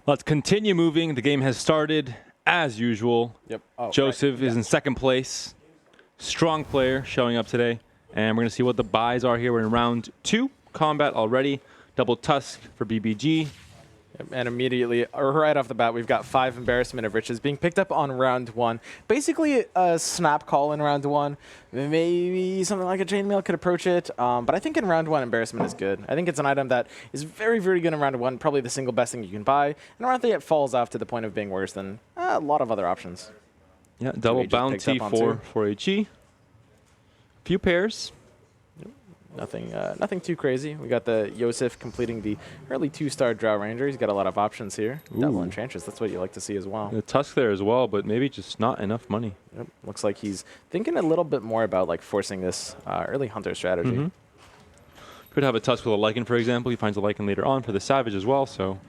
Let's continue moving. The game has started as usual. Yep. Oh, Joseph right. is in second place. Strong player showing up today. And we're going to see what the buys are here. We're in round 2. Combat already. Double Tusk for BBG. And immediately, or right off the bat, we've got 5 Embarrassment of Riches being picked up on round 1. Basically, a snap call in round 1. Maybe something like a Chainmail could approach it. But I think in round 1, Embarrassment is good. I think it's an item that is very, very good in round 1. Probably the single best thing you can buy. And around 3, it falls off to the point of being worse than a lot of other options. Yeah, double bounty for HE. Few pairs. Nothing too crazy. We got the Joseph completing the early 2-star Drow Ranger. He's got a lot of options here. Ooh. Double Enchantress, that's what you like to see as well. The Tusk there as well, but maybe just not enough money. Yep. Looks like he's thinking a little bit more about like forcing this early Hunter strategy. Could have a Tusk with a Lycan, for example. He finds a Lycan later on for the Savage as well, so.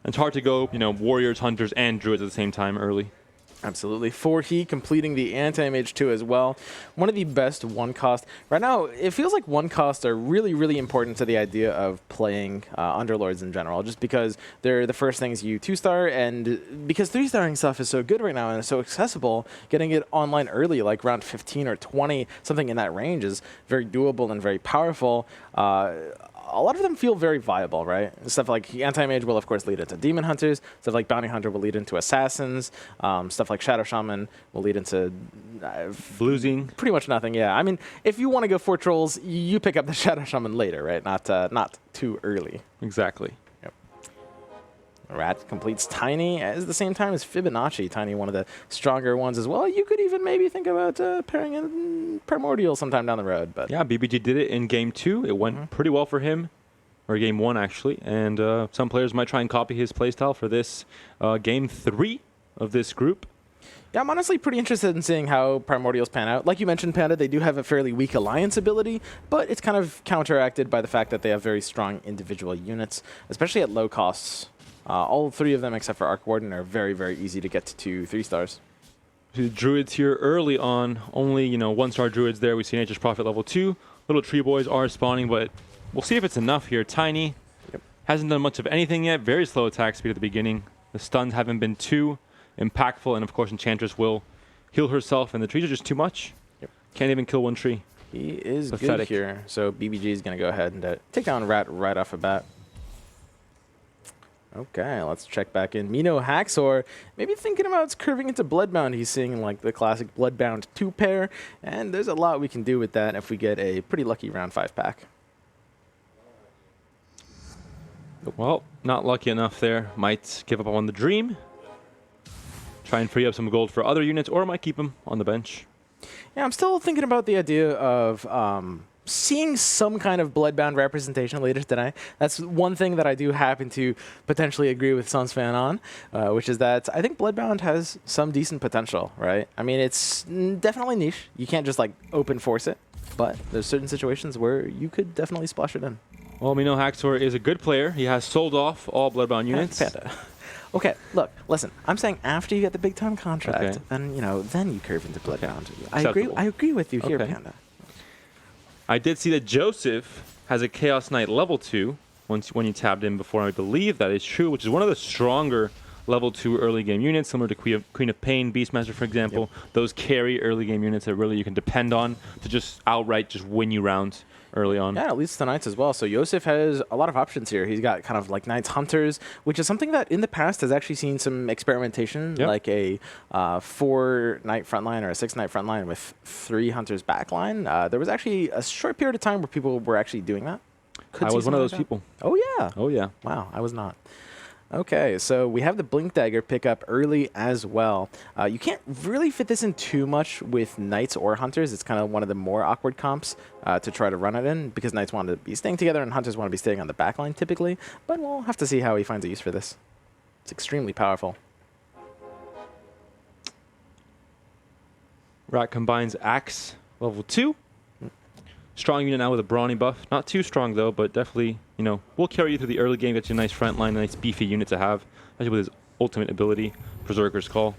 It's hard to go, Warriors, Hunters, and Druids at the same time early. Absolutely. 4He completing the Anti-Mage 2 as well. One of the best 1-cost. Right now, it feels like 1-costs are really, really important to the idea of playing Underlords in general, just because they're the first things you 2-star, and because 3-starring stuff is so good right now and it's so accessible, getting it online early, like round 15 or 20, something in that range is very doable and very powerful. A lot of them feel very viable, right? Stuff like Anti-Mage will, of course, lead into Demon Hunters. Stuff like Bounty Hunter will lead into Assassins. Stuff like Shadow Shaman will lead into... Bluesing. Pretty much nothing, yeah. I mean, if you want to go for Trolls, you pick up the Shadow Shaman later, right? Not too early. Exactly. Yep. Rat completes Tiny at the same time as Fibonacci. Tiny, one of the stronger ones as well. You could even maybe think about pairing in Primordial sometime down the road. But yeah, BBG did it in game 2. It went pretty well for him, or game 1 actually. And some players might try and copy his playstyle for this game 3 of this group. Yeah, I'm honestly pretty interested in seeing how Primordials pan out. Like you mentioned, Panda, they do have a fairly weak alliance ability, but it's kind of counteracted by the fact that they have very strong individual units, especially at low costs. All 3 of them, except for Arc Warden, are very, very easy to get to 3-stars. The Druids here early on, only 1-star Druids there. We see Nature's Prophet level 2. Little Tree Boys are spawning, but we'll see if it's enough here. Tiny hasn't done much of anything yet. Very slow attack speed at the beginning. The stuns haven't been too impactful, and of course Enchantress will heal herself, and the trees are just too much. Can't even kill one tree. He is pathetic. Good here, so BBG is going to go ahead and take down Rat right off the bat. Okay, let's check back in. MeNoHaxor, maybe thinking about curving into Bloodbound. He's seeing like the classic Bloodbound 2-pair, and there's a lot we can do with that if we get a pretty lucky round 5-pack. Well, not lucky enough there. Might give up on the Dream. Try and free up some gold for other units, or might keep him on the bench. Yeah, I'm still thinking about the idea of seeing some kind of Bloodbound representation later tonight. That's one thing that I do happen to potentially agree with Sunsfan on, which is that I think Bloodbound has some decent potential, right? I mean, it's definitely niche. You can't just like open force it, but there's certain situations where you could definitely splash it in. Well, MeNoHaxor is a good player. He has sold off all Bloodbound units. Panda. Okay, look, listen. I'm saying after you get the big time contract, then then you curve into Bloodbound. Okay. I agree with you here, Panda. I did see that Joseph has a Chaos Knight level 2 when you tabbed in before. I believe that is true, which is one of the stronger level 2 early game units, similar to Queen of Pain, Beastmaster, for example. Those carry early game units that really you can depend on to just outright just win you rounds early on. Yeah, at least the Knights as well. So Joseph has a lot of options here. He's got kind of like Knights Hunters, which is something that in the past has actually seen some experimentation, like a 4-Knight frontline or a 6-Knight frontline with 3 Hunters backline. There was actually a short period of time where people were actually doing that. I was one of those people. Oh, yeah. Oh, yeah. Wow, I was not. Okay, so we have the Blink Dagger pick up early as well. You can't really fit this in too much with Knights or Hunters. It's kind of one of the more awkward comps to try to run it in, because Knights want to be staying together and Hunters want to be staying on the backline typically. But we'll have to see how he finds a use for this. It's extremely powerful. Rat combines Axe level 2. Strong unit now with a brawny buff. Not too strong though, but definitely, will carry you through the early game, get you a nice front line, a nice beefy unit to have, especially with his ultimate ability, Berserker's Call.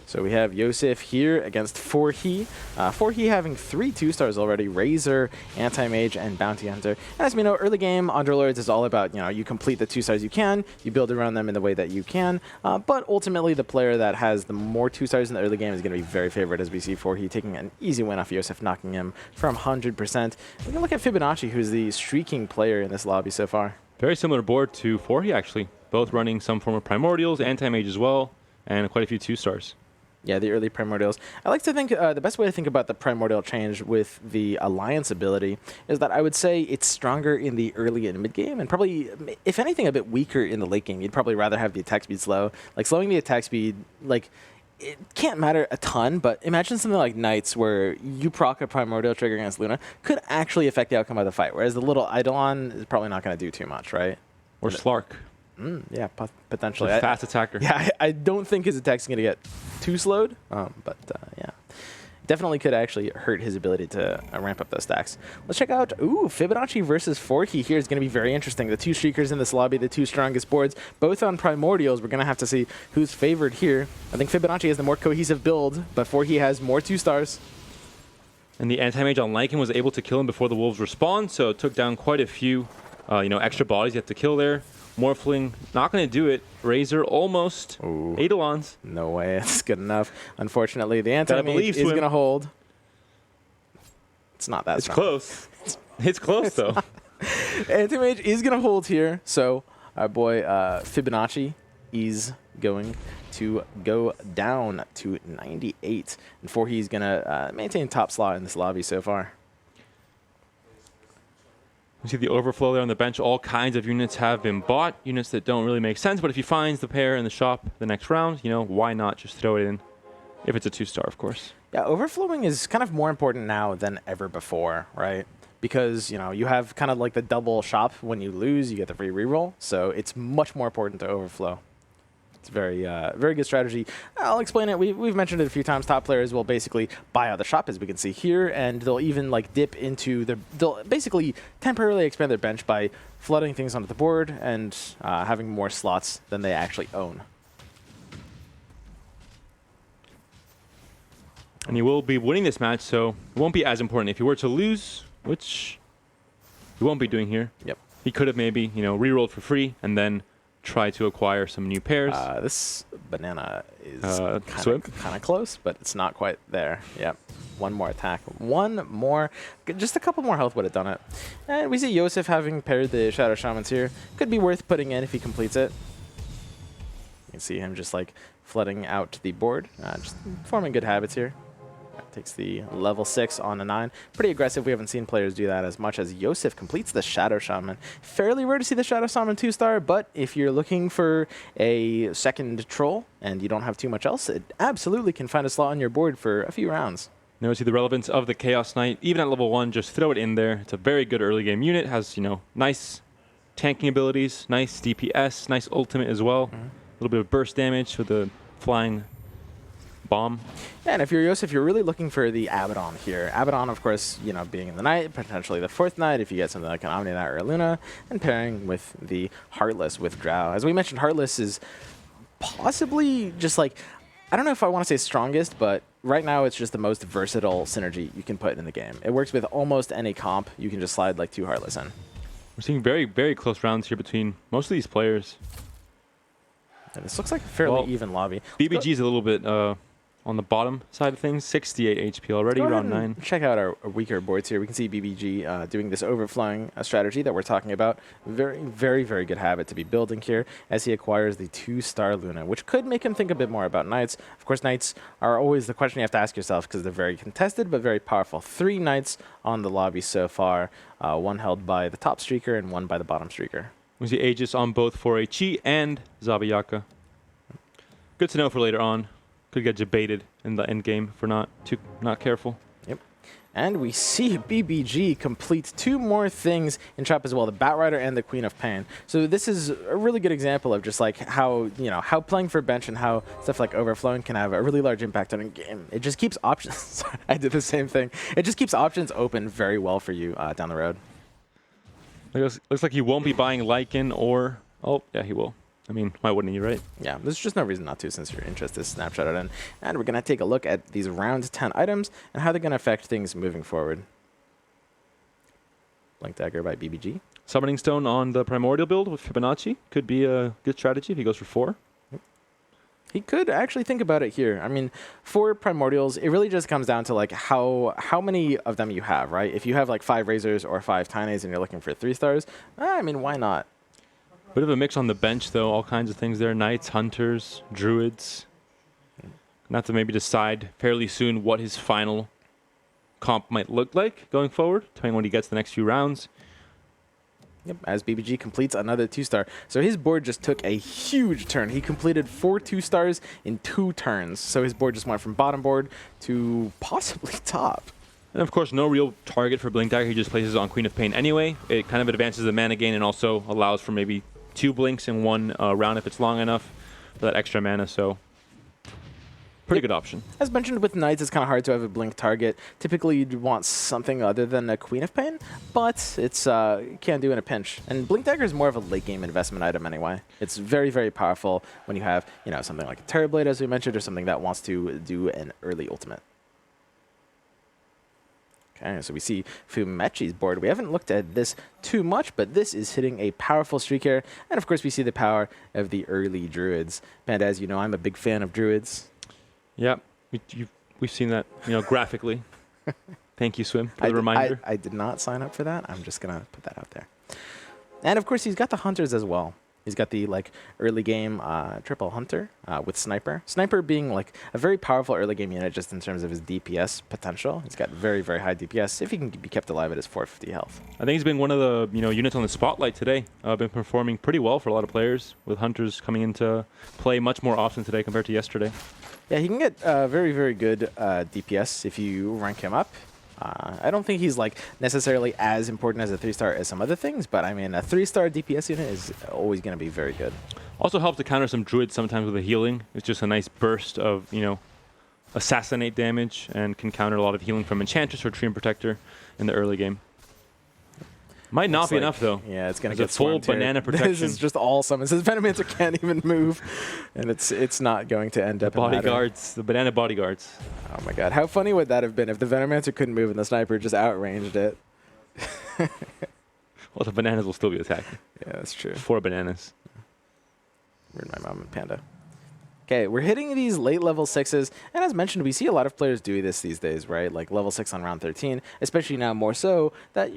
So we have Yosef here against 4He. 4He having 3 2-stars already, Razor, Anti-Mage, and Bounty Hunter. And as we know, early game, Underlords is all about, you complete the 2-stars you can, you build around them in the way that you can, but ultimately the player that has the more 2-stars in the early game is going to be very favored, as we see 4He taking an easy win off Yosef, knocking him from 100%. We can look at Fibonacci, who's the streaking player in this lobby so far. Very similar board to 4He, actually. Both running some form of Primordials, Anti-Mage as well, and quite a few 2-stars. Yeah, the early Primordials. I like to think the best way to think about the Primordial change with the Alliance ability is that I would say it's stronger in the early and mid game, and probably, if anything, a bit weaker in the late game. You'd probably rather have the attack speed slow. Like, slowing the attack speed, like, it can't matter a ton, but imagine something like Knights where you proc a Primordial trigger against Luna could actually affect the outcome of the fight, whereas the little Eidolon is probably not going to do too much, right? Or Slark. Yeah, potentially. A fast attacker. Yeah, I don't think his attack's going to get too slowed, but yeah. Definitely could actually hurt his ability to ramp up those stacks. Let's check out, Fibonacci versus 4He here is going to be very interesting. The 2 streakers in this lobby, the 2 strongest boards, both on Primordials. We're going to have to see who's favored here. I think Fibonacci has the more cohesive build, but 4He has more 2-stars. And the Anti-Mage on Lycan was able to kill him before the Wolves respawned, so it took down quite a few extra bodies you have to kill there. Morphling, not going to do it. Razor almost. Eidolons. No way, it's good enough. Unfortunately, the Anti-Mage is going to hold. It's not that strong. Close. It's close, though. Anti-Mage is going to hold here. So our boy Fibonacci is going to go down to 98. And 4He is going to maintain top slot in this lobby so far. You see the overflow there on the bench. All kinds of units have been bought. Units that don't really make sense. But if he finds the pair in the shop the next round, why not just throw it in? If it's a 2-star, of course. Yeah, overflowing is kind of more important now than ever before, right? Because, you have kind of like the double shop. When you lose, you get the free reroll. So it's much more important to overflow. It's very good strategy. I'll explain it. We've mentioned it a few times. Top players will basically buy out the shop, as we can see here, and they'll even dip into they'll basically temporarily expand their bench by flooding things onto the board and having more slots than they actually own. And he will be winning this match, so it won't be as important. If he were to lose, which he won't be doing here, Yep. He could have maybe rerolled for free and then try to acquire some new pairs. This banana is kind of close, but it's not quite there. Yep. One more attack. One more. Just a couple more health would have done it. And we see Yosef having paired the Shadow Shamans here. Could be worth putting in if he completes it. You can see him just flooding out the board. Just forming good habits here. Takes the level 6 on a 9. Pretty aggressive. We haven't seen players do that as much as Yosef completes the Shadow Shaman. Fairly rare to see the Shadow Shaman 2-star, but if you're looking for a second troll and you don't have too much else, it absolutely can find a slot on your board for a few rounds. Now see the relevance of the Chaos Knight. Even at level 1, just throw it in there. It's a very good early game unit. Has, nice tanking abilities, nice DPS, nice ultimate as well. A little bit of burst damage with the flying bomb. Yeah, and if you're Yosef, you're really looking for the Abaddon here. Abaddon, of course, being in the night, potentially the 4th night if you get something like an Omni Knight or a Luna, and pairing with the Heartless with Drow. As we mentioned, Heartless is possibly just I don't know if I want to say strongest, but right now it's just the most versatile synergy you can put in the game. It works with almost any comp. You can just slide 2 Heartless in. We're seeing very, very close rounds here between most of these players. And this looks like a fairly even lobby. BBG is a little bit on the bottom side of things, 68 HP already, round 9. Check out our weaker boards here. We can see BBG doing this overflowing strategy that we're talking about. Very, very, very good habit to be building here as he acquires the 2-star Luna, which could make him think a bit more about Knights. Of course, Knights are always the question you have to ask yourself because they're very contested but very powerful. 3 Knights on the lobby so far, 1 held by the top streaker and 1 by the bottom streaker. We see Aegis on both for Chi and Zabiyaka. Good to know for later on. Could get debated in the end game for not careful. Yep. And we see BBG complete 2 more things in trap as well, the Batrider and the Queen of Pain. So this is a really good example of just how, how playing for bench and how stuff like overflowing can have a really large impact on a game. It just keeps options. Sorry, I did the same thing. It just keeps options open very well for you down the road. Looks like he won't be buying Lycan or... Oh, yeah, he will. I mean, why wouldn't you, right? Yeah, there's just no reason not to since your interest is snapshotted in. And we're going to take a look at these round 10 items and how they're going to affect things moving forward. Blink Dagger by BBG. Summoning Stone on the Primordial build with Fibonacci could be a good strategy if he goes for 4. He could actually think about it here. I mean, for Primordials, it really just comes down to like how many of them you have, right? If you have like 5 Razors or 5 Tines and you're looking for 3 stars, I mean, why not? Bit of a mix on the bench, though. All kinds of things there. Knights, Hunters, Druids. Not to maybe decide fairly soon what his final comp might look like going forward, depending on what he gets the next few rounds. Yep, as BBG completes another 2-star. So his board just took a huge turn. He completed 4 2-stars in 2 turns. So his board just went from bottom board to possibly top. And of course, no real target for Blink Dagger. He just places on Queen of Pain anyway. It kind of advances the mana gain and also allows for maybe 2 blinks in one round if it's long enough for that extra mana. So pretty good option. As mentioned with Knights, it's kind of hard to have a blink target. Typically, you'd want something other than a Queen of Pain, but it's can do in a pinch. And Blink Dagger is more of a late game investment item anyway. It's very, very powerful when you have something like a Terrorblade, as we mentioned, or something that wants to do an early ultimate. Okay, so we see Fibonacci's board. We haven't looked at this too much, but this is hitting a powerful streak here. And of course, we see the power of the early Druids. And as you know, I'm a big fan of Druids. Yeah, we've seen that, graphically. Thank you, Swim, for the reminder. I did not sign up for that. I'm just going to put that out there. And of course, he's got the Hunters as well. He's got the early game triple Hunter with Sniper. Sniper being a very powerful early game unit just in terms of his DPS potential. He's got very, very high DPS if he can be kept alive at his 450 health. I think he's been one of the units on the spotlight today. Been performing pretty well for a lot of players, with Hunters coming into play much more often today compared to yesterday. Yeah, he can get very, very good DPS if you rank him up. I don't think he's necessarily as important as a 3-star as some other things, but I mean, a 3-star DPS unit is always going to be very good. Also helps to counter some Druids sometimes with the healing. It's just a nice burst of, assassinate damage and can counter a lot of healing from Enchantress or Treant Protector in the early game. Might not be enough, though. Yeah, it's going to get full banana protection. This is just all summons. His Venomancer can't even move, and it's not going to end up in bodyguards, the banana bodyguards. Oh my god, how funny would that have been if the Venomancer couldn't move and the Sniper just outranged it? Well, the bananas will still be attacking. Yeah, that's true. 4 bananas. Where'd my mom and Panda? Okay, we're hitting these late level 6s, and as mentioned, we see a lot of players do this these days, right? Like level 6 on round 13, especially now more so that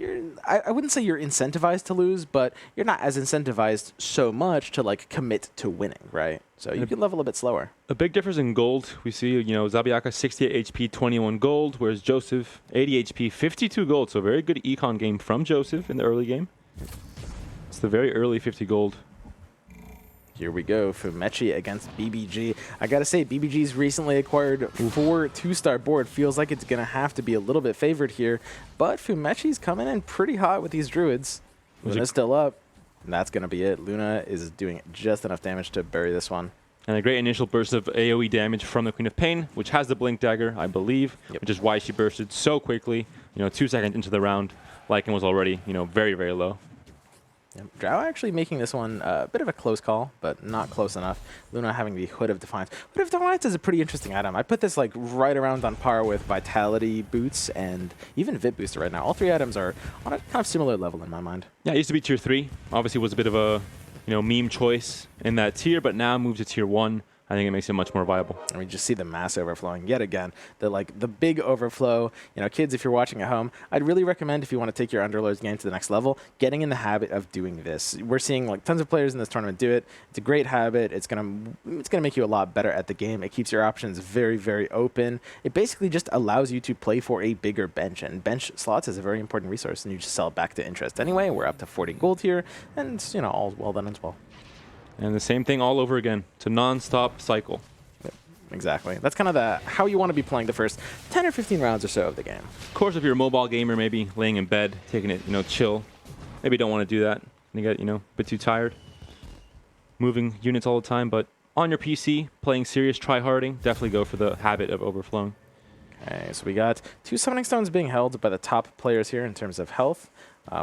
I wouldn't say you're incentivized to lose, but you're not as incentivized so much to commit to winning, right? So you can level a bit slower. A big difference in gold. We see, Zabiaka 68 HP, 21 gold, whereas Joseph 80 HP, 52 gold. So very good econ game from Joseph in the early game. It's the very early 50 gold. Here we go, Fibonacci against BBG. I gotta say, BBG's recently acquired 4 2-star board. Feels like it's gonna have to be a little bit favored here, but Fibonacci's coming in pretty hot with these Druids. Luna's still up, and that's gonna be it. Luna is doing just enough damage to bury this one. And a great initial burst of AoE damage from the Queen of Pain, which has the Blink Dagger, I believe, which is why she bursted so quickly. 2 seconds into the round, Lycan was already, very, very low. Yep. Drow actually making this one a bit of a close call, but not close enough. Luna having the Hood of Defiance. Hood of Defiance is a pretty interesting item. I put this right around on par with Vitality Boots and even Vit Booster right now. All 3 items are on a kind of similar level in my mind. Yeah, it used to be tier 3. Obviously was a bit of a meme choice in that tier, but now moved to tier 1. I think it makes it much more viable. And we just see the mass overflowing yet again. The big overflow. Kids, if you're watching at home, I'd really recommend if you want to take your Underlords game to the next level, getting in the habit of doing this. We're seeing tons of players in this tournament do it. It's a great habit. It's gonna make you a lot better at the game. It keeps your options very, very open. It basically just allows you to play for a bigger bench, and bench slots is a very important resource, and you just sell it back to interest anyway. We're up to 40 gold here, and all's well done as well. And the same thing all over again. It's a non-stop cycle. Yep, exactly. That's kind of how you want to be playing the first 10 or 15 rounds or so of the game. Of course, if you're a mobile gamer, maybe laying in bed, taking it, chill. Maybe you don't want to do that. You get, a bit too tired. Moving units all the time. But on your PC, playing serious try-harding, definitely go for the habit of overflowing. Okay, so we got 2 Summoning Stones being held by the top players here in terms of health.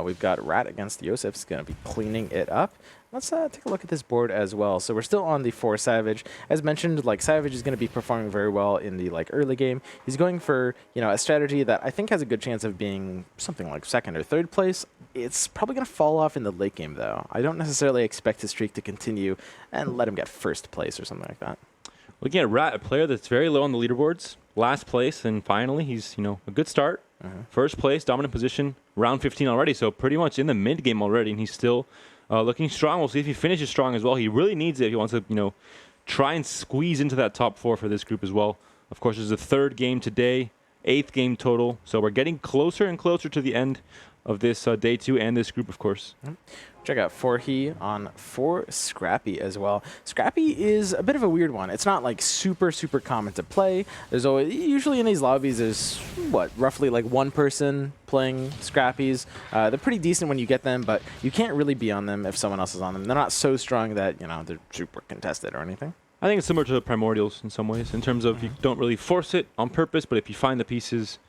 We've got Rat against Yosef. Is going to be cleaning it up. Let's take a look at this board as well. So we're still on the 4 Savage. As mentioned, like Savage is going to be performing very well in the early game. He's going for a strategy that I think has a good chance of being something like 2nd or 3rd place. It's probably going to fall off in the late game though. I don't necessarily expect his streak to continue and let him get 1st place or something like that. Looking at Rat, a player that's very low on the leaderboards, last place, and finally he's a good start. 1st place, dominant position, round 15 already, so pretty much in the mid game already, and he's still looking strong. We'll see if he finishes strong as well. He really needs it if he wants to, try and squeeze into that top 4 for this group as well. Of course, there's a 3rd game today, 8th game total. So we're getting closer and closer to the end of this day 2 and this group, of course. Check out 4He on 4 Scrappy as well. Scrappy is a bit of a weird one. It's not like super common to play. There's always, usually in these lobbies, there's roughly like 1 person playing Scrappies. They're pretty decent when you get them, but you can't really be on them if someone else is on them. They're not so strong that they're super contested or anything. I think it's similar to the Primordials in some ways, in terms of you don't really force it on purpose, but if you find the pieces,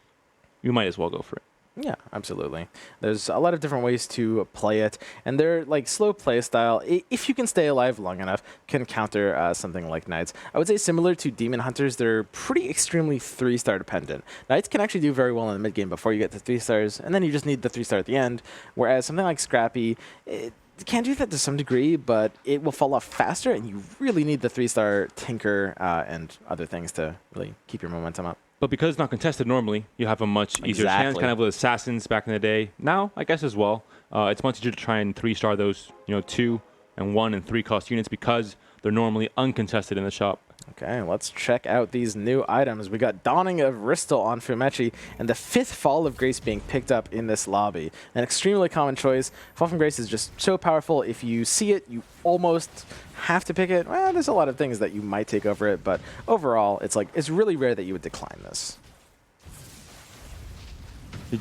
you might as well go for it. Yeah, absolutely. There's a lot of different ways to play it, and they're like slow play style. If you can stay alive long enough, can counter something like Knights. I would say similar to Demon Hunters, they're pretty extremely 3-star dependent. Knights can actually do very well in the mid game before you get to 3 stars, and then you just need the 3-star at the end. Whereas something like Scrappy, it can do that to some degree, but it will fall off faster, and you really need the 3-star Tinker and other things to really keep your momentum up. But because it's not contested normally, you have a much easier chance, kind of with Assassins back in the day. Now, I guess as well, it's much easier to try and 3-star those 2 and 1 and 3 cost units because they're normally uncontested in the shop. Okay, let's check out these new items. We got Dawning of Ristal on Fibonacci, and the 5th Fall of Grace being picked up in this lobby. An extremely common choice. Fall from Grace is just so powerful. If you see it, you almost have to pick it. Well, there's a lot of things that you might take over it, but overall, it's really rare that you would decline this.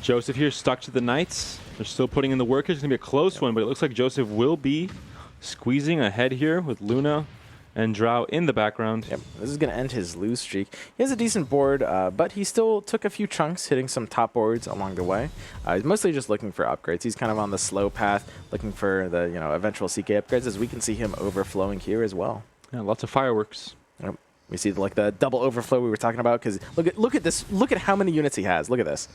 Joseph here stuck to the Knights. They're still putting in the work. It's going to be a close one, but it looks like Joseph will be squeezing ahead here with Luna and Drow in the background. Yep, this is going to end his lose streak. He has a decent board, but he still took a few chunks, hitting some top boards along the way. He's mostly just looking for upgrades. He's kind of on the slow path, looking for the eventual CK upgrades, as we can see him overflowing here as well. Yeah, lots of fireworks. Yep. We see the double overflow we were talking about, because look at this. Look at how many units he has. Look at this.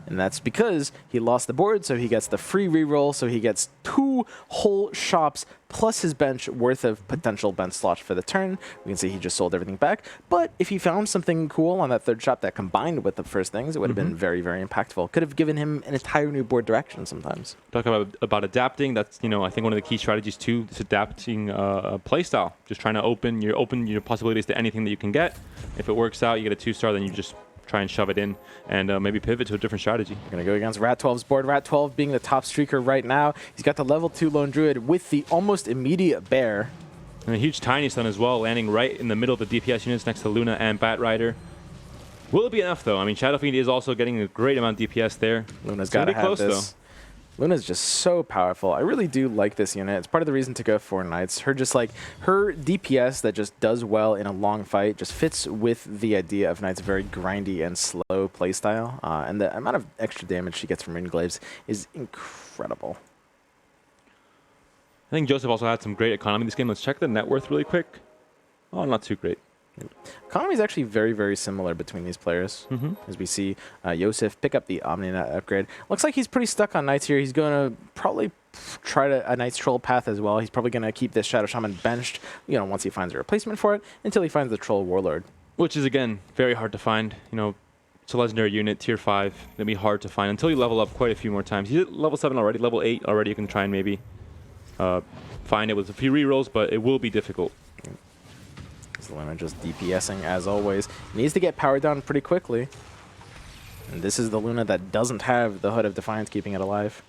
And that's because he lost the board, so he gets the free reroll, so he gets 2 whole shops plus his bench worth of potential bench slots for the turn. We can see he just sold everything back. But if he found something cool on that 3rd shop that combined with the first things, it would have been very, very impactful. Could have given him an entire new board direction sometimes. Talking about adapting, that's I think one of the key strategies too is adapting playstyle. Just trying to open your possibilities to anything that you can get. If it works out, you get a 2-star, then you just try and shove it in and maybe pivot to a different strategy. We're going to go against Rat 12's board. Rat 12 being the top streaker right now. He's got the level 2 Lone Druid with the almost immediate bear. And a huge Tiny Stun as well, landing right in the middle of the DPS units next to Luna and Bat Rider. Will it be enough though? I mean, Shadow Fiend is also getting a great amount of DPS there. Luna's got to have close, this. Though. Luna's just so powerful. I really do like this unit. It's part of the reason to go for Knights. Her DPS that just does well in a long fight just fits with the idea of Knights' very grindy and slow playstyle. And the amount of extra damage she gets from Moonglaves is incredible. I think Joseph also had some great economy in this game. Let's check the net worth really quick. Oh, not too great. Economy is actually very, very similar between these players. As we see Yosef pick up the Omninet upgrade. Looks like he's pretty stuck on Knights here. He's going to probably try a Knights Troll path as well. He's probably going to keep this Shadow Shaman benched, once he finds a replacement for it, until he finds the Troll Warlord. Which is, again, very hard to find. It's a legendary unit, tier 5. It'll be hard to find until you level up quite a few more times. He's at level 7 already, level 8 already. You can try and maybe find it with a few rerolls, but it will be difficult. Luna just DPSing as always. Needs to get powered down pretty quickly. And this is the Luna that doesn't have the Hood of Defiance keeping it alive.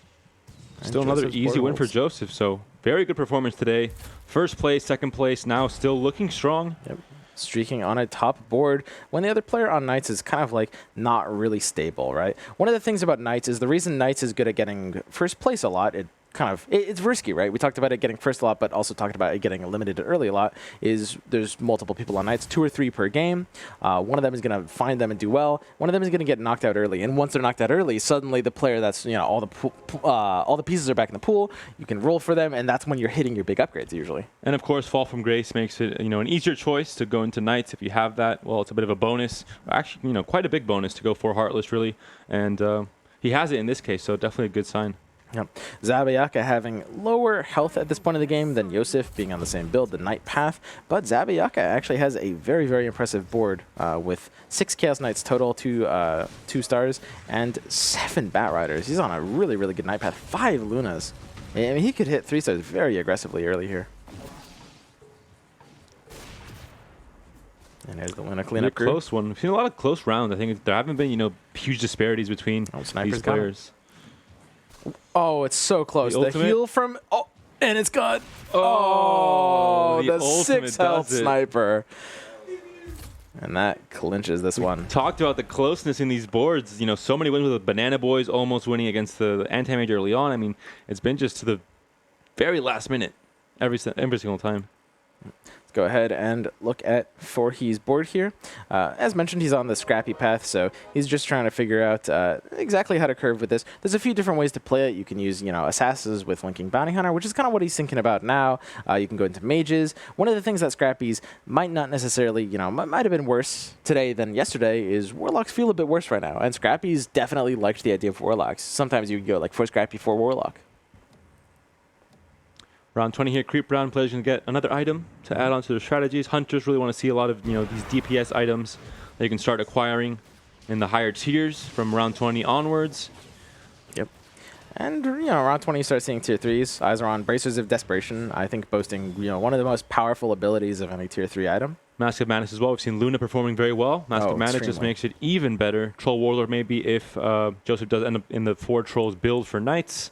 Still another easy win for Joseph, so very good performance today. 1st place, 2nd place, now still looking strong. Yep. Streaking on a top board when the other player on Knights is kind of not really stable, right? One of the things about Knights is the reason Knights is good at getting 1st place a lot, it kind of, it's risky, right? We talked about it getting first a lot, but also talked about it getting eliminated early a lot, is there's multiple people on Knights, 2 or 3 per game. One of them is going to find them and do well. One of them is going to get knocked out early. And once they're knocked out early, suddenly the player that's, all the pieces are back in the pool, you can roll for them, and that's when you're hitting your big upgrades usually. And of course, Fall from Grace makes it, an easier choice to go into Knights if you have that. Well, it's a bit of a bonus. Actually, quite a big bonus to go for Heartless, really. And he has it in this case, so definitely a good sign. Yep. Zabiyaka having lower health at this point of the game than Yosef, being on the same build, the Knight Path. But Zabiyaka actually has a very, very impressive board with 6 Chaos Knights total, 2 stars, and 7 Bat Riders. He's on a really, really good Knight Path. 5 Lunas. I mean, he could hit 3 stars very aggressively early here. And there's the Luna cleanup crew. Close one. We've seen a lot of close rounds. I think there haven't been, huge disparities between these players. Oh, it's so close. The heal from... Oh, and it's gone. Oh, the 6 health sniper. And that clinches this one. Talked about the closeness in these boards. So many wins with the Banana Boys almost winning against the Anti-Mage early on. I mean, it's been just to the very last minute every single time. Go ahead and look at Forhe's board here. As mentioned, he's on the scrappy path, so he's just trying to figure out exactly how to curve with this. There's a few different ways to play it. You can use, Assassins with linking Bounty Hunter, which is kind of what he's thinking about now. You can go into Mages. One of the things that Scrappy's might not necessarily, might have been worse today than yesterday is Warlocks feel a bit worse right now, and Scrappy's definitely liked the idea of Warlocks. Sometimes you would go like 4 Scrappy, 4 Warlock. Round 20 here, creep round. Players can get another item to add on to their strategies. Hunters really want to see a lot of these DPS items that you can start acquiring in the higher tiers from round 20 onwards. Yep. And round 20 you start seeing tier 3s. Eyes are on Bracers of Desperation. I think boasting one of the most powerful abilities of any tier 3 item. Mask of Madness as well. We've seen Luna performing very well. Mask of Madness just makes it even better. Troll Warlord maybe if Joseph does end up in the 4 Trolls build for Knights.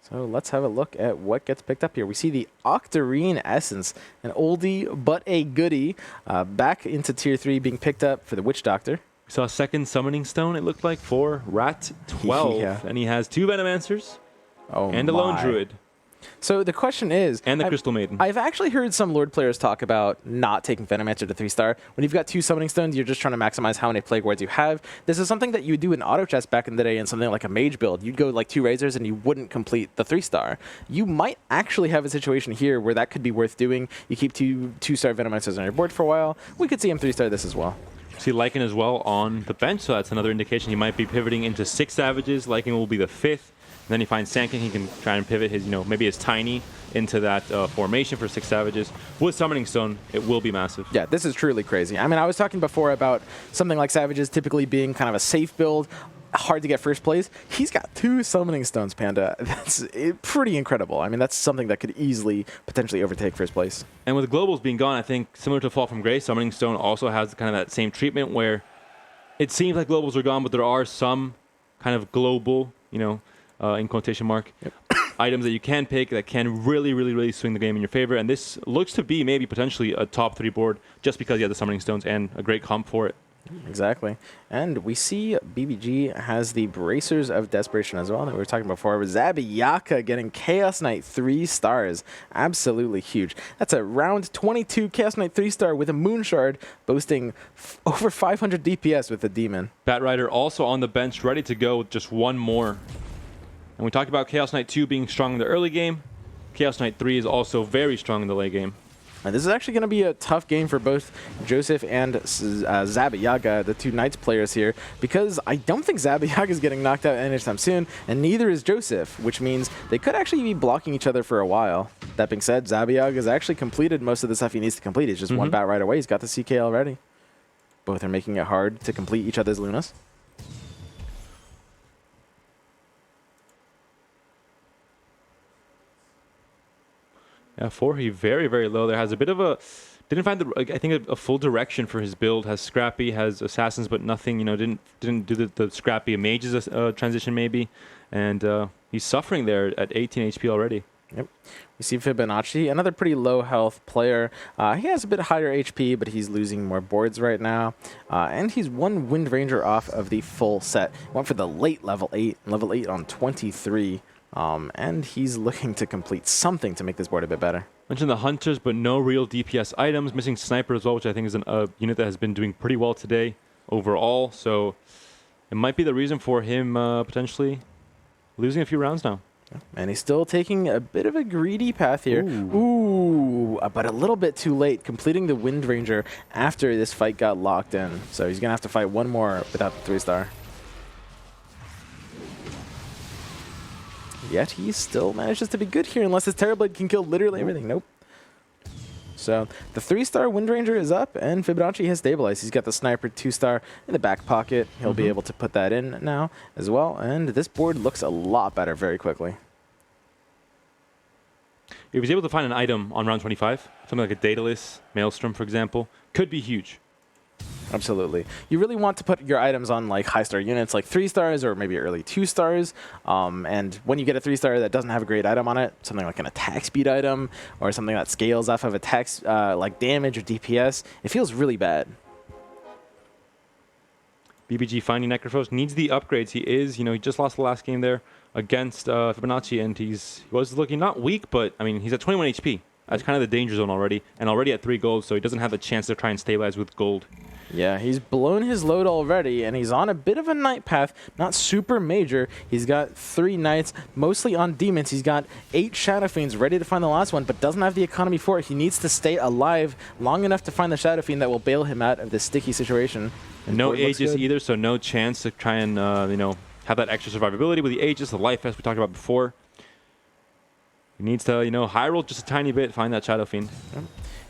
So let's have a look at what gets picked up here. We see the Octarine Essence, an oldie but a goodie, back into tier 3 being picked up for the Witch Doctor. We saw a second Summoning Stone, it looked like, for Rat 12. Yeah. And he has 2 Venomancers and a Lone Druid. So the question is... And the Crystal Maiden. I've actually heard some Lord players talk about not taking Venomancer to 3-star. When you've got 2 Summoning Stones, you're just trying to maximize how many Plague Wards you have. This is something that you would do in auto chess back in the day in something like a Mage build. You'd go like 2 Razors and you wouldn't complete the 3-star. You might actually have a situation here where that could be worth doing. You keep 2-star Venomancers on your board for a while. We could see him 3-star this as well. See Lycan as well on the bench, so that's another indication he might be pivoting into 6 Savages. Lycan will be the 5th. And then he finds Sand King, he can try and pivot his, maybe his Tiny into that formation for 6 Savages. With Summoning Stone, it will be massive. Yeah, this is truly crazy. I mean, I was talking before about something like Savages typically being kind of a safe build, hard to get first place. He's got 2 Summoning Stones, Panda. That's pretty incredible. I mean, that's something that could easily potentially overtake first place. And with Globals being gone, I think similar to Fall from Grace, Summoning Stone also has kind of that same treatment where it seems like Globals are gone, but there are some kind of global, in quotation mark, items that you can pick that can really, really, really swing the game in your favor. And this looks to be maybe potentially a top 3 board just because you have the Summoning Stones and a great comp for it. Exactly. And we see BBG has the Bracers of Desperation as well that we were talking before. Zabiyaka getting Chaos Knight 3 stars. Absolutely huge. That's a round 22 Chaos Knight 3-star with a Moon Shard boasting over 500 DPS with the Demon. Bat Rider also on the bench, ready to go with just 1 more. And we talked about Chaos Knight 2 being strong in the early game. Chaos Knight 3 is also very strong in the late game. And this is actually going to be a tough game for both Joseph and Zabiyaka, the 2 Knights players here, because I don't think Zabiyaka is getting knocked out anytime soon, and neither is Joseph, which means they could actually be blocking each other for a while. That being said, Zabiyaka has actually completed most of the stuff he needs to complete. He's just 1 bat right away. He's got the CK already. Both are making it hard to complete each other's Lunas. Yeah, Forhe very, very low. There has a bit of a... Didn't find, I think, a full direction for his build. Has Scrappy, has Assassins, but nothing, didn't do the Scrappy Mages transition maybe. And he's suffering there at 18 HP already. Yep. We see Fibonacci, another pretty low health player. He has a bit higher HP, but he's losing more boards right now. And he's one Wind Ranger off of the full set. Went for the late level 8 on 23. And he's looking to complete something to make this board a bit better. Mentioned the Hunters, but no real DPS items. Missing Sniper as well, which I think is a unit that has been doing pretty well today overall. So it might be the reason for him potentially losing a few rounds now. And he's still taking a bit of a greedy path here. But a little bit too late, completing the Wind Ranger after this fight got locked in. So he's going to have to fight one more without the 3-star. Yet he still manages to be good here, unless his Terrorblade can kill literally everything. Nope. So the 3-star Wind Ranger is up, and Fibonacci has stabilized. He's got the Sniper 2-star in the back pocket. He'll be able to put that in now as well, and this board looks a lot better very quickly. If he's able to find an item on round 25, something like a Daedalus, Maelstrom, for example, could be huge. Absolutely. You really want to put your items on like high-star units, like 3-stars or maybe early 2-stars. And when you get a 3-star that doesn't have a great item on it, something like an attack speed item or something that scales off of attack like damage or DPS, it feels really bad. BBG finding Necrophos needs the upgrades. He just lost the last game there against Fibonacci, and he was looking not weak, but I mean, he's at 21 HP. That's kind of the danger zone already, and already at 3 gold, so he doesn't have the chance to try and stabilize with gold. Yeah, he's blown his load already, and he's on a bit of a knight path, not super major. He's got 3 knights, mostly on demons. He's got 8 Shadow Fiends ready to find the last one, but doesn't have the economy for it. He needs to stay alive long enough to find the Shadow Fiend that will bail him out of this sticky situation. And no Aegis either, so no chance to try and have that extra survivability with the Aegis, the Life Vest we talked about before. He needs to, high roll just a tiny bit, find that Shadow Fiend.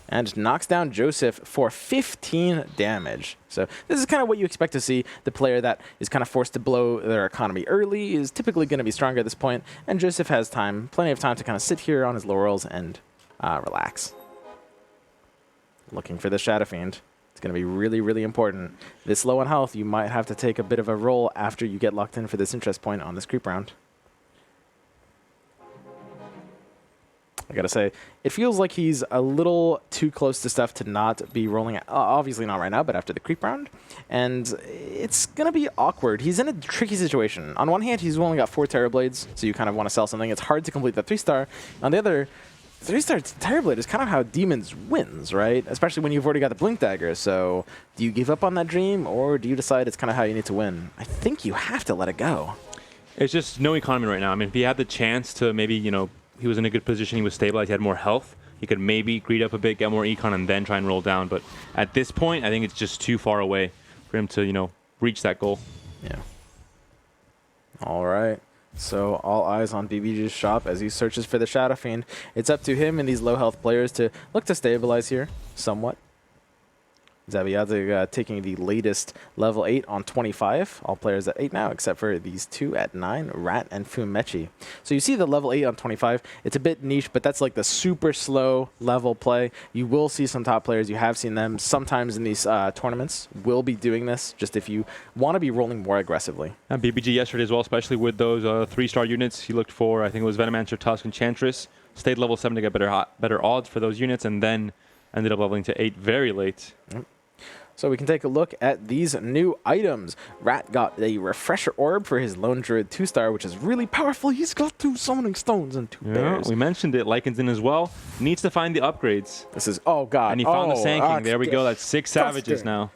And knocks down Joseph for 15 damage. So this is kind of what you expect to see. The player that is kind of forced to blow their economy early is typically going to be stronger at this point. And Joseph has plenty of time to kind of sit here on his laurels and relax. Looking for the Shadow Fiend. It's going to be really, really important. This low on health, you might have to take a bit of a roll after you get locked in for this interest point on this creep round. I gotta say, it feels like he's a little too close to stuff to not be rolling. Obviously not right now, but after the creep round. And it's gonna be awkward. He's in a tricky situation. On one hand, he's only got 4 Terrorblades, so you kind of want to sell something. It's hard to complete that 3-star. On the other, 3-star Terrorblade is kind of how Demons wins, right? Especially when you've already got the Blink Dagger. So do you give up on that dream, or do you decide it's kind of how you need to win? I think you have to let it go. It's just no economy right now. I mean, if he had the chance to maybe, he was in a good position, he was stabilized, he had more health, he could maybe greed up a bit, get more econ, and then try and roll down. But at this point, I think it's just too far away for him to, reach that goal. Yeah. All right. So all eyes on BBG's shop as he searches for the Shadow Fiend. It's up to him and these low health players to look to stabilize here somewhat. Zabiadze taking the latest level 8 on 25. All players at 8 now, except for these 2 at 9, Rat and Fumechi. So you see the level 8 on 25. It's a bit niche, but that's like the super slow level play. You will see some top players. You have seen them sometimes in these tournaments will be doing this, just if you want to be rolling more aggressively. And BBG yesterday as well, especially with those 3-star units. He looked for, I think it was Venomancer, Tusk, and Enchantress. Stayed level 7 to get better odds for those units, and then ended up leveling to 8 very late. Yep. So we can take a look at these new items. Rat got a Refresher Orb for his Lone Druid 2-star, which is really powerful. He's got 2 Summoning Stones and 2 bears. We mentioned it. Lycan's in as well. Needs to find the upgrades. This is, oh god. And he found the Sand King. There we go. That's 6 Savages now.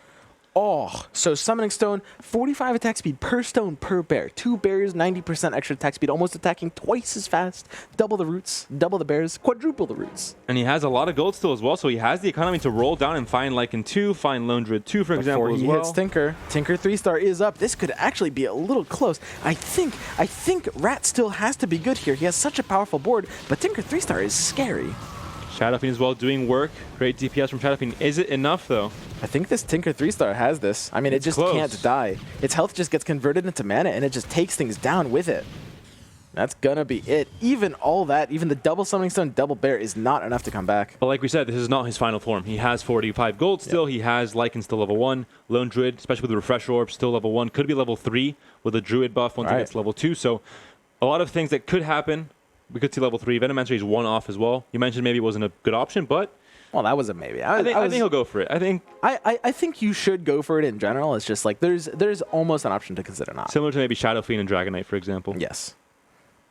Oh, so Summoning Stone, 45 attack speed per stone per bear. 2 bears, 90% extra attack speed, almost attacking twice as fast. Double the roots, double the bears, quadruple the roots. And he has a lot of gold still as well, so he has the economy to roll down and find Lycan 2, find Lone Druid 2, for example, as well. Before he hits Tinker. Tinker 3-star is up. This could actually be a little close. I think Rat still has to be good here. He has such a powerful board, but Tinker 3-star is scary. Shadow Fiend as well doing work. Great DPS from Shadow Fiend. Is it enough, though? I think this Tinker 3-star has this. I mean, it just can't die. Its health just gets converted into mana, and it just takes things down with it. That's gonna be it. Even all that, even the double Summoning Stone, double bear is not enough to come back. But like we said, this is not his final form. He has 45 gold still. Yep. He has Lycan still level 1. Lone Druid, especially with the Refresher Orb, still level 1. Could be level 3 with a Druid buff once he gets level 2. So a lot of things that could happen. we could see level 3. Venomancer is 1 off as well. You mentioned maybe it wasn't a good option, but well, that was a maybe. I think he'll go for it. I think you should go for it in general. It's just like there's almost an option to consider not. Similar to maybe Shadow Fiend and Dragon Knight, for example. Yes.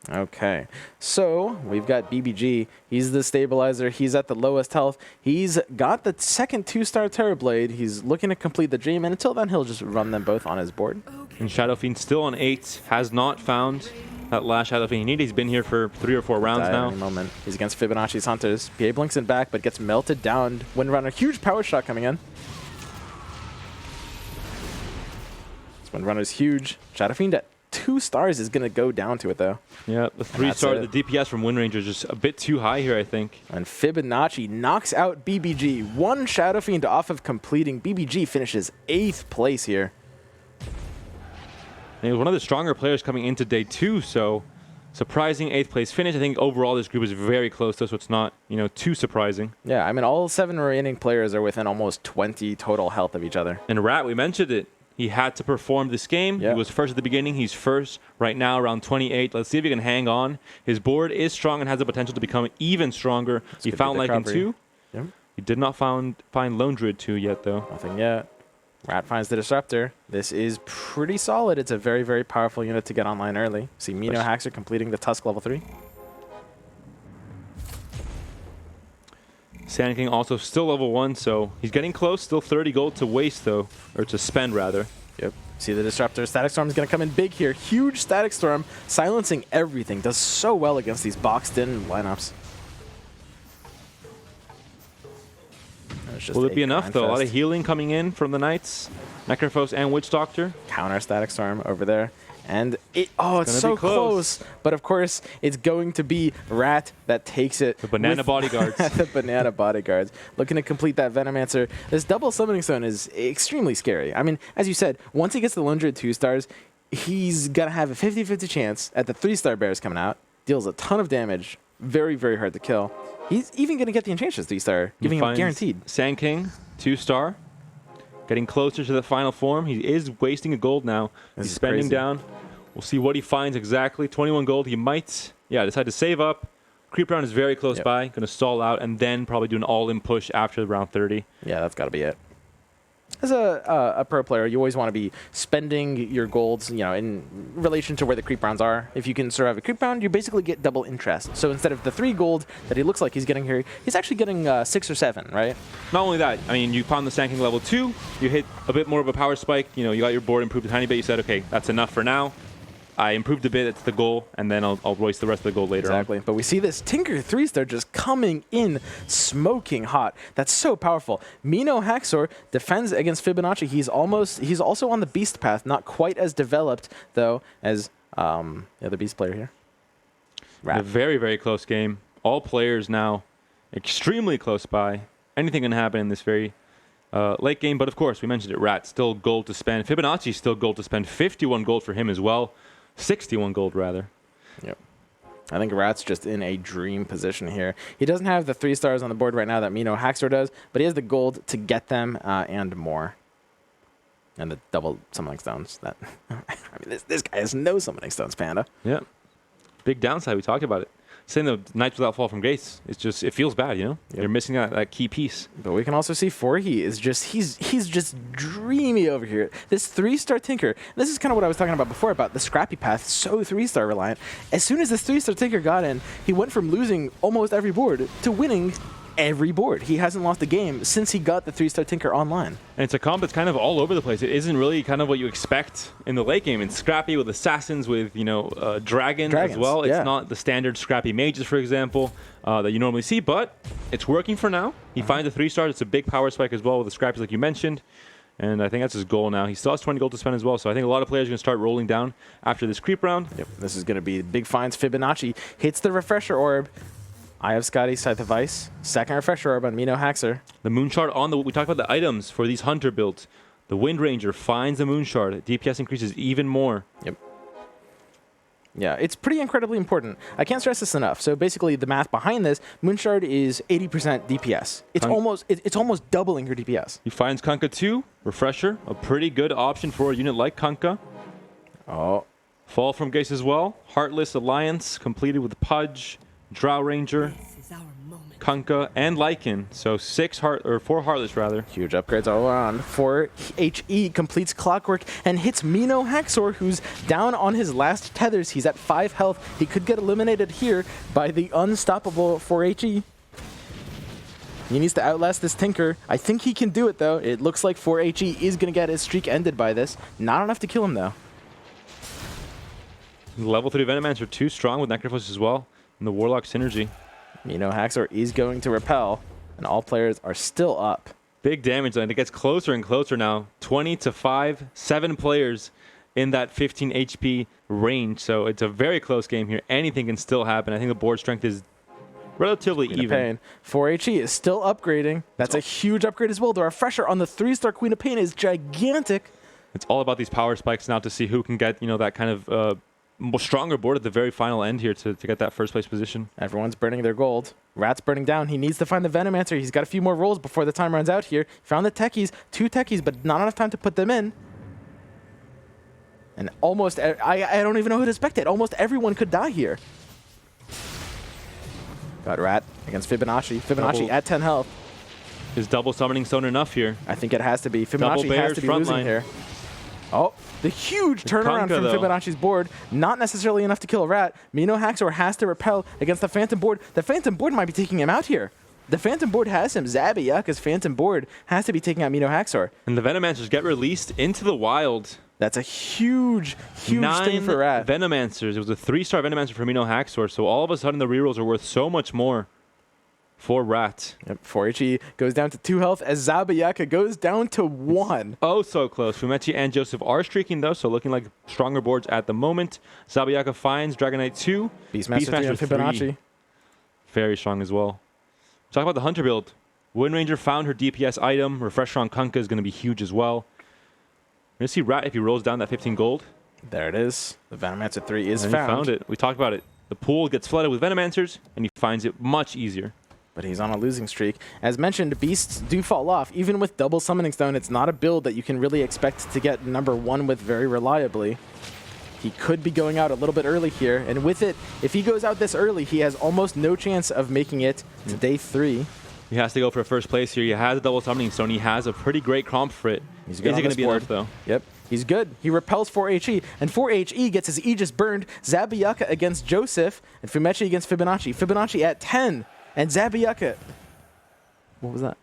Okay, so we've got BBG. He's the stabilizer. He's at the lowest health. He's got the second 2-star Terrorblade. He's looking to complete the dream, and until then, he'll just run them both on his board. And Shadow Fiend still on 8. Has not found that last Shadow Fiend he needed. He's been here for 3 or 4 rounds now. Any moment. He's against Fibonacci's Hunters. PA blinks in back, but gets melted down. Windrunner, huge power shot coming in. This Windrunner's huge. Shadow Fiend at 2 stars is going to go down to it, though. Yeah, the 3-star, the DPS from Windranger is just a bit too high here, I think. And Fibonacci knocks out BBG. 1 Shadow Fiend off of completing. BBG finishes 8th place here. And he was one of the stronger players coming into day 2, so surprising 8th place finish. I think overall this group is very close, though, so it's not, too surprising. Yeah, I mean, all 7 remaining players are within almost 20 total health of each other. And Rat, we mentioned it. He had to perform this game. Yeah. He was first at the beginning. He's first right now, around 28. Let's see if he can hang on. His board is strong and has the potential to become even stronger. He found Lycan 2. Yep. He did not find Lone Druid 2 yet, though. Nothing yet. Rat finds the Disruptor. This is pretty solid. It's a very, very powerful unit to get online early. See MeNoHaxor completing the Tusk level 3. Sand King also still level 1, so he's getting close. Still 30 gold to waste, though. Or to spend, rather. Yep. See the Disruptor. Static Storm is going to come in big here. Huge Static Storm, silencing everything. Does so well against these boxed-in lineups. Will it be enough, though? A lot of healing coming in from the Knights. Necrophos and Witch Doctor. Counter Static Storm over there. And it's so close. But of course, it's going to be Rat that takes it. The Banana Bodyguards. The Banana Bodyguards. Looking to complete that Venomancer. This double Summoning Stone is extremely scary. I mean, as you said, once he gets the 2 stars, he's going to have a 50-50 chance at the 3-star bears coming out. Deals a ton of damage. Very, very hard to kill. He's even going to get the Enchantress 3-star, giving him guaranteed. Sand King, 2-star. Getting closer to the final form. He is wasting a gold now. He's spending down. We'll see what he finds exactly. 21 gold. He might, decide to save up. Creep round is very close by. Going to stall out and then probably do an all-in push after round 30. Yeah, that's got to be it. As a pro player, you always want to be spending your golds, in relation to where the creep rounds are. If you can survive a creep round, you basically get double interest. So instead of the 3 gold that he looks like he's getting here, he's actually getting 6 or 7, right? Not only that, I mean, you found the Sand King level 2, you hit a bit more of a power spike, you got your board improved a tiny bit, you said, okay, that's enough for now. I improved a bit, it's the goal, and then I'll waste the rest of the gold later on. But we see this Tinker 3-star just coming in smoking hot. That's so powerful. MeNoHaxor defends against Fibonacci. He's also on the beast path, not quite as developed though as the other beast player here. A very, very close game. All players now extremely close by. Anything can happen in this very late game, but of course we mentioned it. Rat still gold to spend. Fibonacci still gold to spend. 51 gold for him as well. 61 gold, rather. Yep. I think Rat's just in a dream position here. He doesn't have the 3 stars on the board right now that MeNoHaxor does, but he has the gold to get them and more. And the double summoning stones. That I mean, this guy has no summoning stones, Panda. Yeah. Big downside. We talked about it. Saying the Knights without fall from gates, it's just, it feels bad, Yep. You're missing that key piece. But we can also see Forhi is just, he's just dreamy over here. This 3-star Tinker, this is kind of what I was talking about before, about the scrappy path, so 3-star reliant. As soon as this 3-star Tinker got in, he went from losing almost every board to winning every board. He hasn't lost a game since he got the 3-star Tinker online. And it's a comp that's kind of all over the place. It isn't really kind of what you expect in the late game. It's scrappy with assassins, with dragons as well. It's not the standard scrappy mages, for example, that you normally see, but it's working for now. He finds the 3-star. It's a big power spike as well with the scrappies, like you mentioned. And I think that's his goal now. He still has 20 gold to spend as well, so I think a lot of players are going to start rolling down after this creep round. Yep. This is going to be big finds. Fibonacci hits the refresher orb. Eye of Scotty, Scythe of Ice. Second refresher orb on MeNoHaxor. The Moon Shard on the... We talked about the items for these hunter builds. The Wind Ranger finds the Moon Shard. DPS increases even more. Yep. Yeah, it's pretty incredibly important. I can't stress this enough. So basically, the math behind this, Moon Shard is 80% DPS. It's almost doubling your DPS. He finds Kunkka 2, refresher, a pretty good option for a unit like Kunkka. Oh. Fall from Grace as well. Heartless Alliance completed with Pudge, Drow Ranger, Kunkka, and Lycan. So 4 Heartless rather. Huge upgrades all around. 4HE completes Clockwork and hits MeNoHaxor, who's down on his last tethers. He's at 5 health. He could get eliminated here by the unstoppable 4HE. He needs to outlast this Tinker. I think he can do it, though. It looks like 4HE is going to get his streak ended by this. Not enough to kill him, though. Level 3 Venomancer too strong with Necrophos as well. And the Warlock synergy. MeNoHaxor is going to repel, and all players are still up. Big damage, and it gets closer and closer now. 20 to 5, 7 players in that 15 HP range. So it's a very close game here. Anything can still happen. I think the board strength is relatively even. 4HE is still upgrading. That's a huge upgrade as well. The refresher on the 3-star Queen of Pain is gigantic. It's all about these power spikes now to see who can get, that kind of stronger board at the very final end here to get that first place position. Everyone's burning their gold. Rat's burning down. He needs to find the Venomancer. He's got a few more rolls before the time runs out here. Found the techies, 2 techies, but not enough time to put them in. And almost, I don't even know who to spectate. Almost everyone could die here. Got Rat against Fibonacci. Fibonacci at 10 health. Is double summoning stone enough here? I think it has to be. Fibonacci has to be losing here. Oh, the huge turnaround from Fibonacci's board. Not necessarily enough to kill a Rat. MeNoHaxor has to repel against the Phantom board. The Phantom board might be taking him out here. The Phantom board has him. Zabiyaka's Phantom board has to be taking out MeNoHaxor. And the Venomancers get released into the wild. That's a huge, huge thing for Rat. 9 Venomancers. It was a 3-star Venomancer for MeNoHaxor, so all of a sudden the rerolls are worth so much more for Rat. Yep, 4HE goes down to 2 health as Zabiyaka goes down to 1. Oh, so close. Fibonacci and Joseph are streaking, though, so looking like stronger boards at the moment. Zabiyaka finds Dragon Knight 2. Beastmaster 3 and Fibonacci. Very strong as well. Talk about the Hunter build. Wind Ranger found her DPS item. Refresher on Kunkka is going to be huge as well. We're going to see Rat if he rolls down that 15 gold. There it is. The Venomancer 3 is and found. He found it. We talked about it. The pool gets flooded with Venomancers, and he finds it much easier. But he's on a losing streak. As mentioned, beasts do fall off. Even with double summoning stone, it's not a build that you can really expect to get #1 with very reliably. He could be going out a little bit early here, and with it, if he goes out this early, he has almost no chance of making it to day 3. He has to go for first place here. He has a double summoning stone. He has a pretty great comp for it. Is he going to be enough, though? Yep. He's good. He repels 4HE, and 4HE gets his Aegis burned. Zabiyaka against Joseph, and Fumechi against Fibonacci. Fibonacci at 10, and Zabiyaka... What was that?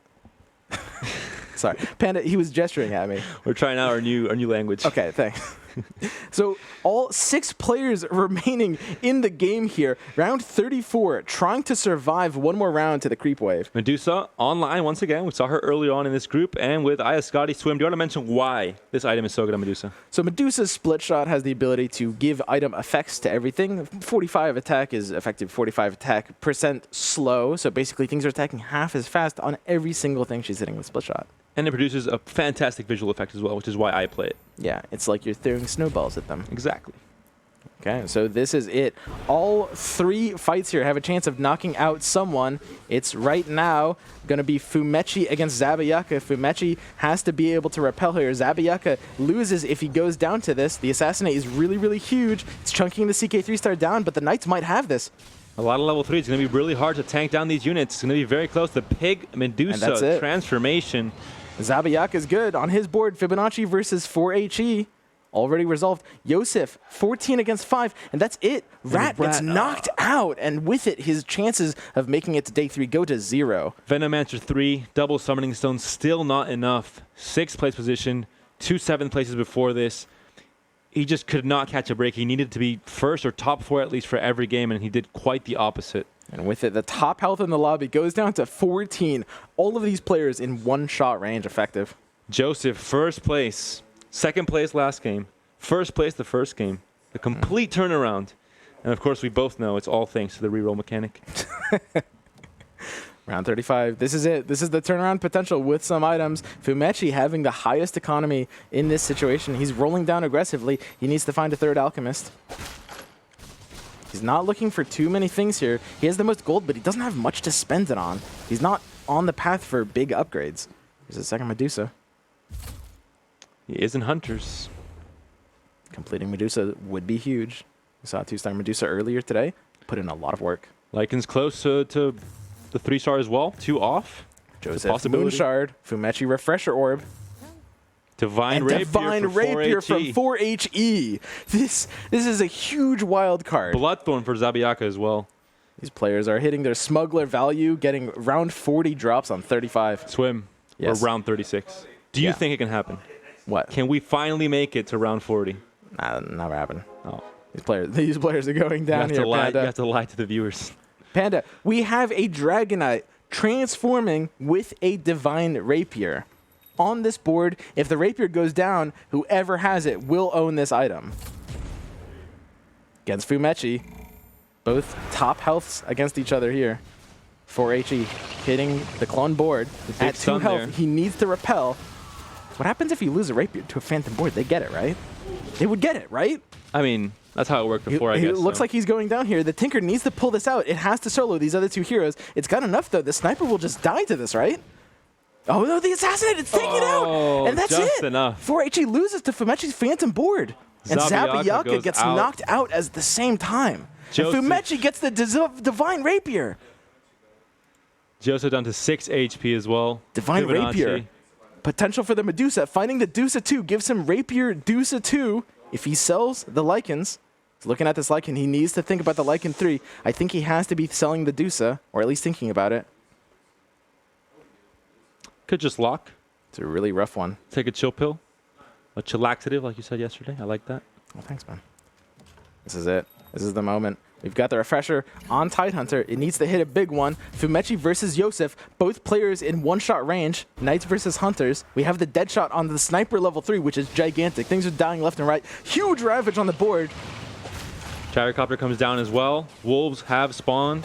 Sorry. Panda, he was gesturing at me. We're trying out our new language. Okay, thanks. So all 6 players remaining in the game here. Round 34, trying to survive one more round to the creep wave. Medusa online once again. We saw her early on in this group, and with Ayaskati Swim. Do you want to mention why this item is so good on Medusa? So Medusa's split shot has the ability to give item effects to everything. 45 attack is effective 45 attack % slow. So basically things are attacking half as fast on every single thing she's hitting with split shot. And it produces a fantastic visual effect as well, which is why I play it. Yeah, it's like you're throwing snowballs at them. Exactly. Okay, so this is it. All 3 fights here have a chance of knocking out someone. It's right now going to be Fumechi against Zabiyaka. Fumechi has to be able to repel her. Zabiyaka loses if he goes down to this. The Assassinate is really, really huge. It's chunking the CK 3-star down, but the Knights might have this. A lot of level 3. It's going to be really hard to tank down these units. It's going to be very close. The Pig Medusa transformation. Zabiyaka is good. On his board, Fibonacci versus 4HE. Already resolved. Yosef, 14 against 5, and that's it. Rat gets knocked out, and with it, his chances of making it to day 3 go to 0. Venomancer 3, double summoning stone, still not enough. 6th place position, 2 7th places before this. He just could not catch a break. He needed to be first or top 4 at least for every game, and he did quite the opposite. And with it, the top health in the lobby goes down to 14. All of these players in one-shot range effective. Joseph, first place. 2nd place last game. 1st place the first game. A complete turnaround. And of course, we both know it's all thanks to the reroll mechanic. Round 35. This is it. This is the turnaround potential with some items. Fumechi having the highest economy in this situation. He's rolling down aggressively. He needs to find a 3rd alchemist. He's not looking for too many things here. He has the most gold, but he doesn't have much to spend it on. He's not on the path for big upgrades. Here's a 2nd Medusa. He is in Hunters. Completing Medusa would be huge. We saw 2-star Medusa earlier today. Put in a lot of work. Lycan's close to the 3-star as well. 2 off. Joseph Moonshard, Fibonacci Refresher Orb. Divine and Rapier, Divine Rapier from 4HE. This is a huge wild card. Bloodthorn for Zabiaka as well. These players are hitting their smuggler value, getting round 40 drops on 35. Swim. Yes. Or round 36. Do you think it can happen? What? Can we finally make it to round 40? Nah, never happen. Oh. These players are going down here, Panda. You have to lie to the viewers. Panda, we have a Dragonite transforming with a Divine Rapier. On this board, if the Rapier goes down, whoever has it will own this item. Against Fibonacci, both top healths against each other here. 4HE hitting the clone board. At 2 health, there. he needs to repel. What happens if you lose a Rapier to a Phantom board? They get it, right? They would get it, right? I mean, that's how it worked before, I guess. It looks like he's going down here. The Tinker needs to pull this out. It has to solo these other 2 heroes. It's got enough, though. The Sniper will just die to this, right? Oh, no, the Assassinate. It's taking it out. And that's just it. Enough. 4HE loses to Fibonacci's Phantom board. And Zabiaka gets knocked out at the same time. And Fibonacci gets the Divine Rapier. Joseph down to 6 HP as well. Divine Rapier. Potential for the Medusa. Finding the Dusa 2 gives him Rapier Dusa 2 if he sells the Lycans. He's looking at this Lycan. He needs to think about the Lycan 3. I think he has to be selling the Dusa, or at least thinking about it. Could just lock. It's a really rough one. Take a chill pill. A chillaxative, like you said yesterday. I like that. Well, thanks, man. This is it. This is the moment. We've got the Refresher on Tidehunter. It needs to hit a big one. Fibonacci versus Yosef. Both players in one-shot range. Knights versus Hunters. We have the dead shot on the Sniper level 3, which is gigantic. Things are dying left and right. Huge Ravage on the board. Gyrocopter comes down as well. Wolves have spawned.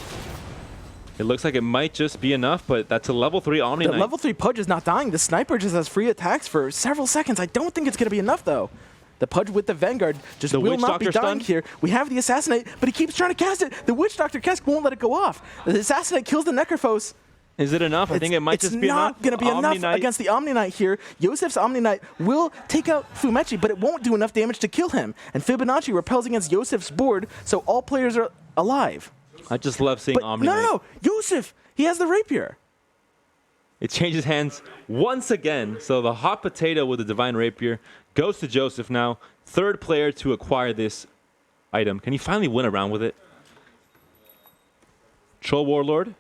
It looks like it might just be enough, but that's a level 3 Omni Knight. The level 3 Pudge is not dying. The Sniper just has free attacks for several seconds. I don't think it's going to be enough, though. The Pudge with the Vanguard just will not be dying here. We have the Assassinate, but he keeps trying to cast it. The Witch Doctor cast won't let it go off. The Assassinate kills the Necrophos. Is it enough? I think it might just be enough. It's not going to be enough against the Omni Knight here. Yosef's Omni Knight will take out Fibonacci, but it won't do enough damage to kill him. And Fibonacci repels against Yosef's board, so all players are alive. I just love seeing Omni Knight. No. Yosef, he has the Rapier. It changes hands once again. So the hot potato with the Divine Rapier goes to Joseph now. 3rd player to acquire this item. Can he finally win a round with it? Troll Warlord.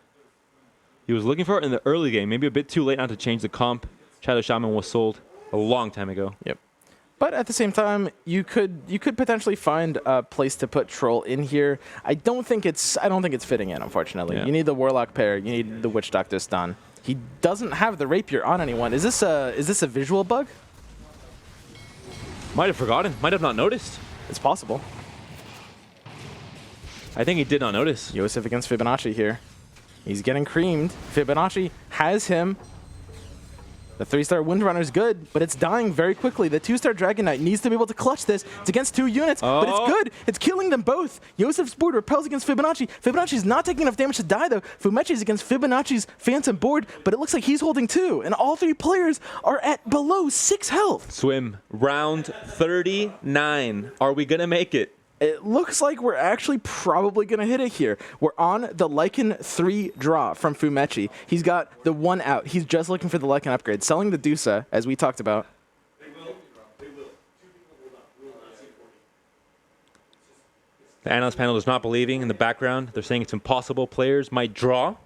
He was looking for it in the early game. Maybe a bit too late now to change the comp. Shadow Shaman was sold a long time ago. Yep. But at the same time, you could potentially find a place to put Troll in here. I don't think it's fitting in, unfortunately. Yeah. You need the Warlock pair. You need the Witch Doctor stun. He doesn't have the Rapier on anyone. Is this a visual bug? Might have forgotten. Might have not noticed. It's possible. I think he did not notice. Yosef against Fibonacci here. He's getting creamed. Fibonacci has him. The 3-star Windrunner is good, but it's dying very quickly. The 2-star Dragon Knight needs to be able to clutch this. It's against 2 units, but it's good. It's killing them both. Yosef's board repels against Fibonacci. Fibonacci's not taking enough damage to die, though. Fibonacci's against Fibonacci's Phantom board, but it looks like he's holding 2, and all 3 players are at below 6 health. Swim. Round 39. Are we going to make it? It looks like we're actually probably going to hit it here. We're on the Lycan 3 draw from Fibonacci. He's got the 1 out. He's just looking for the Lycan upgrade. Selling the Dusa, as we talked about. The analyst panel is not believing in the background. They're saying it's impossible. Players might draw.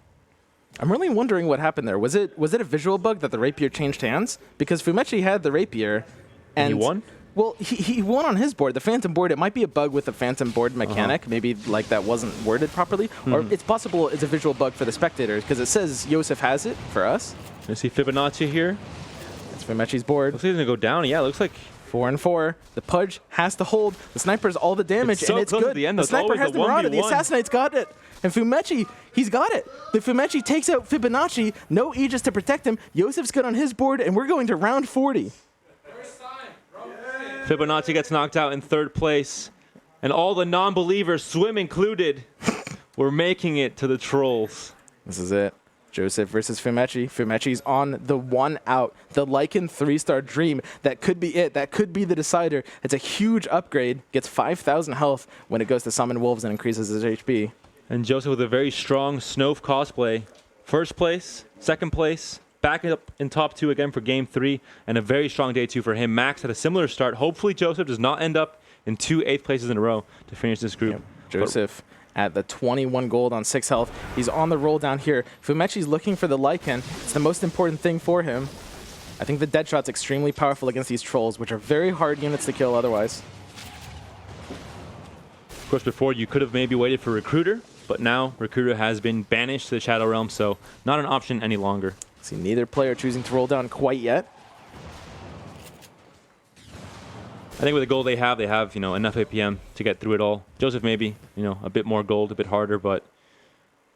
I'm really wondering what happened there. Was it a visual bug that the Rapier changed hands? Because Fibonacci had the Rapier. And he won? Well, he won on his board. The Phantom board, it might be a bug with the Phantom board mechanic. Maybe like that wasn't worded properly. Or it's possible it's a visual bug for the spectators because it says Yosef has it for us. You see Fibonacci here. It's Fibonacci's board. Looks like he's going to go down. Yeah, it looks like 4 and 4. The Pudge has to hold. The Sniper's all the damage, so and it's close good. at the end, The Sniper has the Marauder. The Assassinate's got it. And Fibonacci, he's got it. The Fibonacci takes out Fibonacci. No Aegis to protect him. Yosef's good on his board, and we're going to round 40. Fibonacci gets knocked out in 3rd place. And all the non-believers, Swim included, were making it to the Trolls. This is it. Joseph versus Fibonacci. Fibonacci's on the 1 out. The Lycan 3-star dream. That could be it. That could be the decider. It's a huge upgrade. Gets 5,000 health when it goes to summon wolves and increases his HP. And Joseph with a very strong snofe cosplay. First place, second place, back up in top 2 again for game 3, and a very strong day 2 for him. Max had a similar start. Hopefully Joseph does not end up in 2 8th places in a row to finish this group. Yep. Joseph at the 21 gold on 6 health. He's on the roll down here. Fibonacci's looking for the Lycan. It's the most important thing for him. I think the dead shot's extremely powerful against these trolls, which are very hard units to kill otherwise. Of course, before you could have maybe waited for Recruiter, but now Recruiter has been banished to the Shadow Realm, so not an option any longer. See neither player choosing to roll down quite yet. I think with the gold they have, enough APM to get through it all. Joseph maybe, a bit more gold, a bit harder, but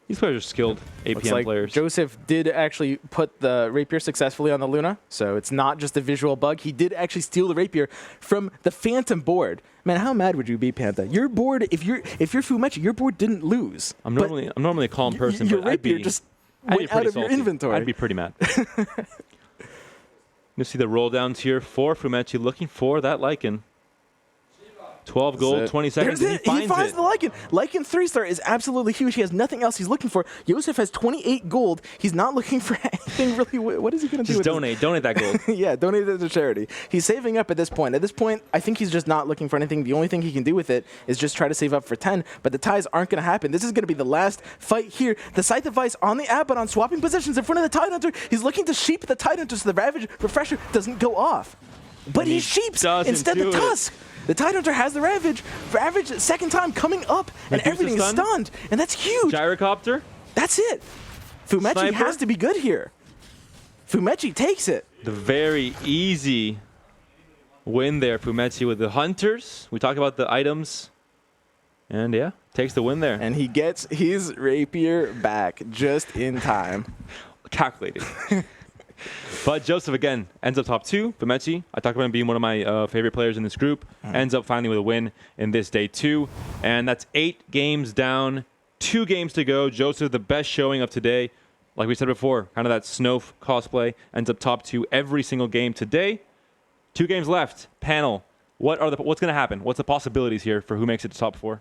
these players are skilled APM players. Joseph did actually put the rapier successfully on the Luna, so it's not just a visual bug. He did actually steal the rapier from the Phantom board. Man, how mad would you be, Pantha? Your board, if you're Fibonacci, your board didn't lose. I'm normally a calm person, your but rapier just went out of your inventory. I'd be pretty mad. You see the roll down tier 4 Fibonacci looking for that Lycan. 12 gold, 20 seconds, and he finds the Lycan. Lycan 3-star is absolutely huge. He has nothing else he's looking for. Joseph has 28 gold. He's not looking for anything really. What is he going to do with donate. Donate that gold. Yeah, donate it to charity. He's saving up at this point. At this point, I think he's just not looking for anything. The only thing he can do with it is just try to save up for 10, but the ties aren't going to happen. This is going to be the last fight here. The Scythe of Vice on the Abaddon, swapping positions in front of the Tidehunter. He's looking to sheep the Tidehunter so the Ravage Refresher doesn't go off. But he sheeps instead the Tusk. The Tidehunter has the Ravage. Ravage, second time coming up, and everything is stunned. And that's huge. Gyrocopter. That's it. Fibonacci has to be good here. Fibonacci takes it. The very easy win there, Fibonacci with the Hunters. We talked about the items. And yeah, takes the win there. And he gets his rapier back just in time. Calculated. But Joseph, again, ends up top 2. Fibonacci, I talked about him being one of my favorite players in this group, ends up finally with a win in this day 2. And that's 8 games down, 2 games to go. Joseph, the best showing of today. Like we said before, kind of that snofe cosplay, ends up top 2 every single game today. 2 games left. Panel, what's going to happen? What's the possibilities here for who makes it to top 4?